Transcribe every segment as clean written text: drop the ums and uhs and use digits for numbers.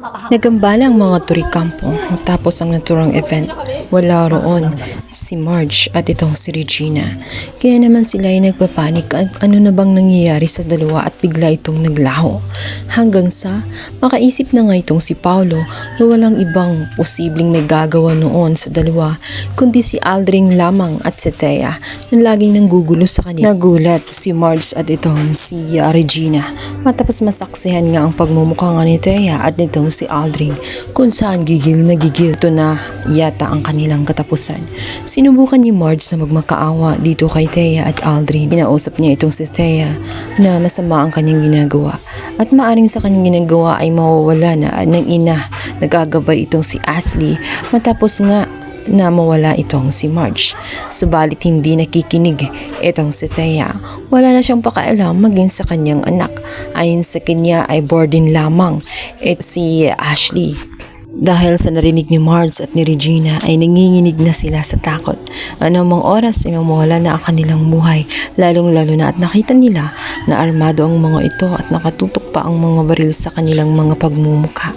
Nagambala ang mga turikampo matapos ang naturang event. Wala roon si Marge at itong si Regina. Kaya naman sila ay nagpapanik at ano na bang nangyayari sa dalawa at bigla itong naglaho. Hanggang sa makaisip na nga itong si Paolo na walang ibang posibleng may gagawa noon sa dalawa kundi si Aldrin lamang at si Thea na laging nanggugulo sa kanila. Nagulat si Marge at itong si Regina matapos masaksihan nga ang pagmumukha nga ni Thea at nitong si Aldrin kung saan gigil na gigil. Ito na yata ang kanilang katapusan. Sinubukan ni Marge na magmakaawa dito kay Thea at Aldrin. Kinausap niya itong si Thea na masama ang kanyang ginagawa at maaring sa kanyang ginagawa ay mawawala na ng ina. Nagagabay itong si Ashley matapos nga na mawala itong si Marge. Subalit hindi nakikinig itong si Thea. Wala na siyang pakialam maging sa kanyang anak. Ayon sa kanya ay boarding lamang si Ashley. Dahil sa narinig ni Marge at ni Regina ay nanginginig na sila sa takot. Anumang oras ay mamawala na ang kanilang buhay, lalong-lalo na at nakita nila na armado ang mga ito at nakatutok pa ang mga baril sa kanilang mga pagmumukha.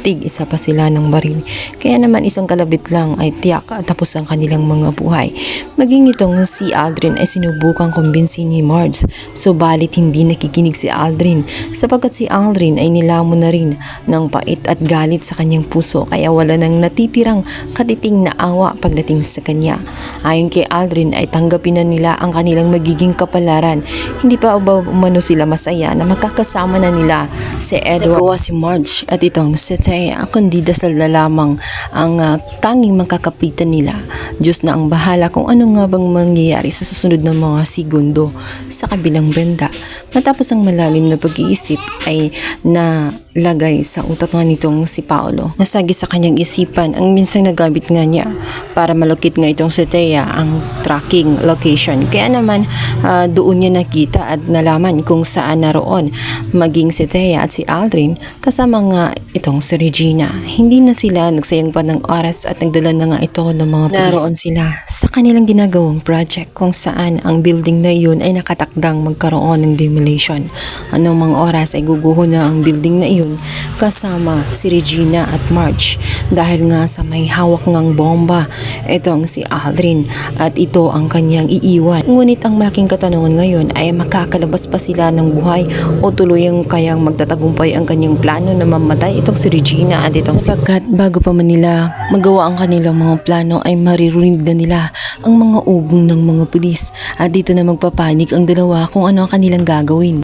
Tig-isa pa sila ng baril. Kaya naman isang kalabit lang ay tiyak at tapos ang kanilang mga buhay. Maging itong si Aldrin ay sinubukang kumbinsin ni Marge. Subalit hindi nakikinig si Aldrin sapagkat si Aldrin ay nilamon na rin ng pait at galit sa kanyang puso kaya wala nang natitirang katiting na awa pagdating sa kanya. Ayon kay Aldrin ay tanggapin na nila ang kanilang magiging kapalaran. Hindi pa umano sila masaya na makakasama na nila si Edward. Nagawa si Marge at itong si Thea kundi dasal na lamang ang tanging magkakapitan nila. Diyos na ang bahala kung ano nga bang mangyayari sa susunod na mga segundo sa kabilang banda. Matapos ang malalim na pag-iisip ay nalagay sa utak nga nitong si Paolo. Nasagi sa kanyang isipan ang minsang nagamit nga niya para malukit nga itong si Thea ang tracking location. Kaya naman doon niya nakita at nalaman kung saan naroon maging si Thea at si Aldrin kasama nga itong si Regina. Hindi na sila nagsayang pa ng oras at nagdala na nga ito ng mga pulis. Naroon sila sa kanilang ginagawang project kung saan ang building na iyon ay nakatakdang magkaroon ng demolition. Anong mga oras ay guguho na ang building na iyon kasama si Regina at Marge dahil nga sa may hawak ngang bomba itong si Aldrin at ito ang kanyang iiwan. Ngunit ang malaking katanungan ngayon ay makakalabas pa sila ng buhay o tuluyang kayang magtatagumpay ang kanyang plano na mamatay itong si Regina at itong sapagkat bago pa man nila magawa ang kanilang mga plano ay maririnig na nila ang mga ugong ng mga pulis at dito na magpapanik ang dalawa kung ano ang kanilang gagawin.